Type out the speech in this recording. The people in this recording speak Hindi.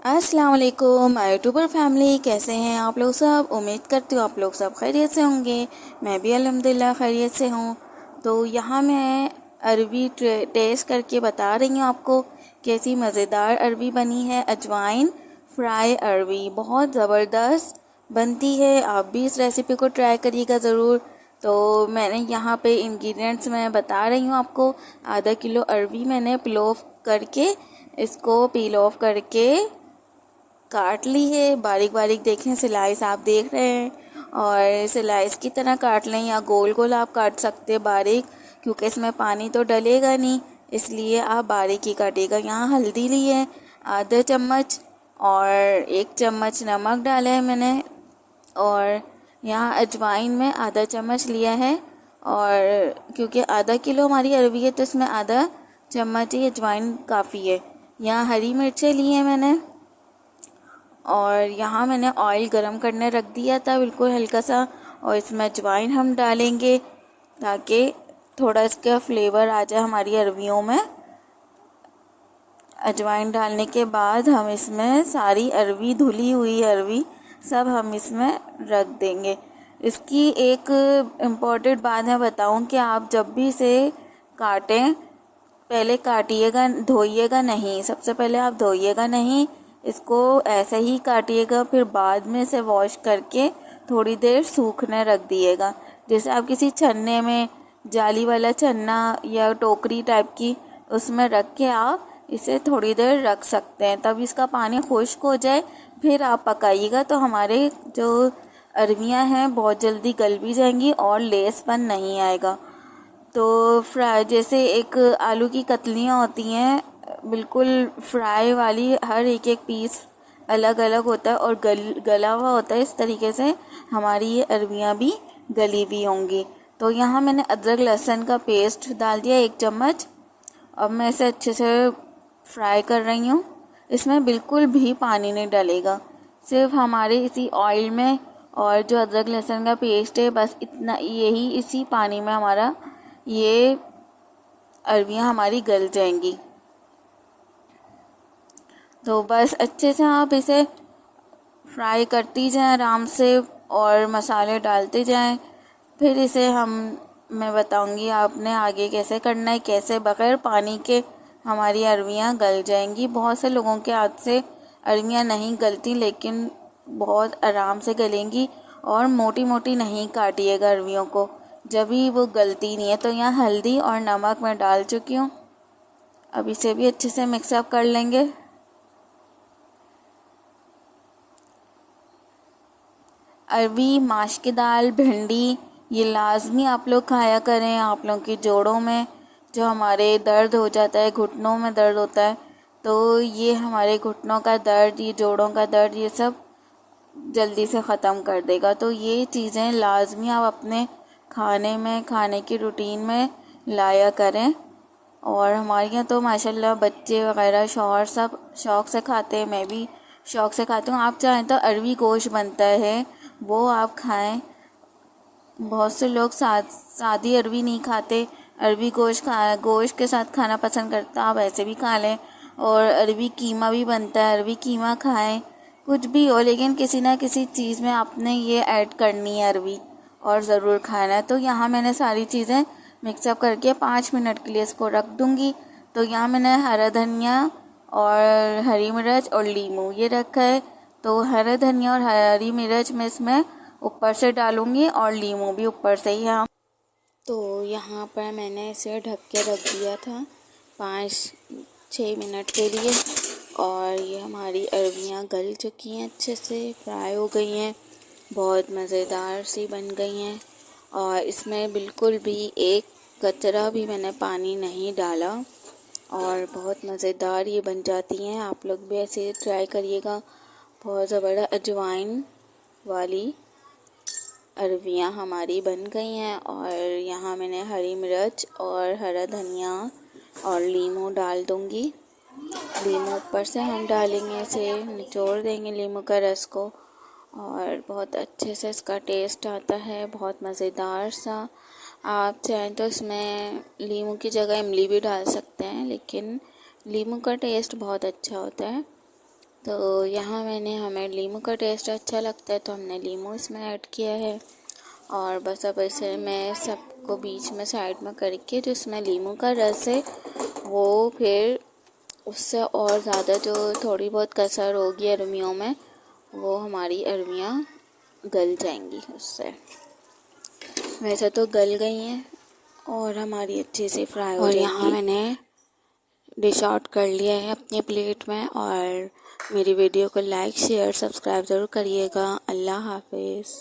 अस्सलाम वालेकुम माय यूट्यूबर फैमिली, कैसे हैं आप लोग सब। उम्मीद करती हूँ आप लोग सब खैरियत से होंगे। मैं भी अल्हम्दुलिल्लाह खैरियत से हूँ। तो यहाँ मैं अरबी टेस्ट करके बता रही हूँ आपको कैसी मज़ेदार अरबी बनी है। अजवाइन फ्राई अरबी बहुत ज़बरदस्त बनती है। आप भी इस रेसिपी को ट्राई करिएगा ज़रूर। तो मैंने यहाँ पे इंग्रेडिएंट्स मैं बता रही हूँ आपको। आधा किलो अरबी मैंने पील ऑफ करके काट ली है बारीक बारीक। देखें स्लाइस आप देख रहे हैं, और स्लाइस की तरह काट लें या गोल गोल आप काट सकते हैं बारीक, क्योंकि इसमें पानी तो डलेगा नहीं, इसलिए आप बारीक ही काटिएगा। यहाँ हल्दी ली है आधा चम्मच, और 1 चम्मच नमक डाला है मैंने, और यहाँ अजवाइन में आधा चम्मच लिया है। और क्योंकि आधा किलो हमारी अरबी है तो इसमें आधा चम्मच ही अजवाइन काफ़ी है। यहाँ हरी मिर्चें ली हैं मैंने, और यहाँ मैंने ऑयल गरम करने रख दिया था बिल्कुल हल्का सा, और इसमें अजवाइन हम डालेंगे ताकि थोड़ा इसका फ्लेवर आ जाए हमारी अरबियों में। अजवाइन डालने के बाद हम इसमें सारी अरबी, धुली हुई अरबी सब हम इसमें रख देंगे। इसकी एक इम्पॉर्टेंट बात मैं बताऊं कि आप जब भी इसे काटें पहले काटिएगा, धोइएगा नहीं। सबसे पहले आप धोइएगा नहीं, इसको ऐसे ही काटिएगा, फिर बाद में इसे वॉश करके थोड़ी देर सूखने रख दिएगा। जैसे आप किसी छन्ने में, जाली वाला छन्ना या टोकरी टाइप की, उसमें रख के आप इसे थोड़ी देर रख सकते हैं, तब इसका पानी खुश्क हो जाए फिर आप पकाइएगा। तो हमारे जो अरबियां हैं बहुत जल्दी गल भी जाएंगी और लेसपन नहीं आएगा। तो फ्राई जैसे एक आलू की कतलियाँ होती हैं बिल्कुल फ्राई वाली, हर एक एक पीस अलग अलग होता है और गला हुआ होता है। इस तरीके से हमारी ये अरबियाँ भी गली हुई होंगी। तो यहाँ मैंने अदरक लहसुन का पेस्ट डाल दिया 1 चम्मच। अब मैं इसे अच्छे से फ्राई कर रही हूँ। इसमें बिल्कुल भी पानी नहीं डलेगा, सिर्फ हमारे इसी ऑयल में और जो अदरक लहसुन का पेस्ट है बस इतना, यही इसी पानी में हमारा ये अरबियाँ हमारी गल जाएंगी। तो बस अच्छे से आप इसे फ्राई करती जाएं आराम से और मसाले डालते जाएं। फिर इसे मैं बताऊंगी आपने आगे कैसे करना है, कैसे बग़ैर पानी के हमारी अरबियाँ गल जाएंगी। बहुत से लोगों के हाथ से अरबियाँ नहीं गलती, लेकिन बहुत आराम से गलेंगी। और मोटी मोटी नहीं काटिएगा अरबियों को, जब भी वो गलती नहीं है। तो यहाँ हल्दी और नमक मैं डाल चुकी हूँ। अब इसे भी अच्छे से मिक्सअप कर लेंगे। अरबी, माश की दाल, भिंडी ये लाजमी आप लोग खाया करें। आप लोगों के जोड़ों में जो हमारे दर्द हो जाता है, घुटनों में दर्द होता है, तो ये हमारे घुटनों का दर्द, ये जोड़ों का दर्द, ये सब जल्दी से ख़त्म कर देगा। तो ये चीज़ें लाजमी आप अपने खाने में, खाने की रूटीन में लाया करें। और हमारे यहाँ तो माशाल्लाह बच्चे वगैरह, शौहर सब शौक़ से खाते हैं, मैं भी शौक़ से खाती हूँ। आप चाहें तो अरबी गोश्त बनता है वो आप खाएं। बहुत से लोग सादी अरबी नहीं खाते, अरबी गोश्त के साथ खाना पसंद करता, आप ऐसे भी खा लें। और अरबी कीमा भी बनता है, अरबी कीमा खाएं। कुछ भी हो, लेकिन किसी ना किसी चीज़ में आपने ये ऐड करनी है अरबी, और ज़रूर खाना है। तो यहाँ मैंने सारी चीज़ें मिक्सअप करके 5 मिनट के लिए इसको रख दूँगी। तो यहाँ मैंने हरा धनिया और हरी मिर्च और लीमू ये रखा है। तो हरा धनिया और हरी मिर्च में इसमें ऊपर से डालूँगी, और लीमू भी ऊपर से ही। हाँ, तो यहाँ पर मैंने इसे ढक के रख दिया था 5-6 मिनट के लिए, और ये हमारी अरबियाँ गल चुकी हैं, अच्छे से फ्राई हो गई हैं, बहुत मज़ेदार सी बन गई हैं। और इसमें बिल्कुल भी एक कतरा भी मैंने पानी नहीं डाला, और बहुत मज़ेदार ये बन जाती हैं। आप लोग भी ऐसे ट्राई करिएगा। बहुत ज़बरदस्त अजवाइन वाली अरबियाँ हमारी बन गई हैं। और यहाँ मैंने हरी मिर्च और हरा धनिया और लीमू डाल दूँगी। लीमू ऊपर से हम डालेंगे, इसे निचोड़ देंगे लीमू का रस को, और बहुत अच्छे से इसका टेस्ट आता है, बहुत मज़ेदार सा। आप चाहें तो इसमें लीमू की जगह इमली भी डाल सकते हैं, लेकिन लीमू का टेस्ट बहुत अच्छा होता है। तो यहाँ हमें लीमू का टेस्ट अच्छा लगता है तो हमने लीमू इसमें ऐड किया है। और बस अब ऐसे मैं सबको बीच में साइड में करके जो इसमें लीमू का रस है वो फिर उससे और ज़्यादा जो थोड़ी बहुत कसर होगी अरमियों में वो हमारी अरमियाँ गल जाएंगी उससे। वैसे तो गल गई हैं और हमारी अच्छे से फ्राई हो जाएंगी। और यहाँ मैंने डिश आउट कर लिया है अपनी प्लेट में। और मेरी वीडियो को लाइक शेयर सब्सक्राइब ज़रूर करिएगा। अल्लाह हाफिज़।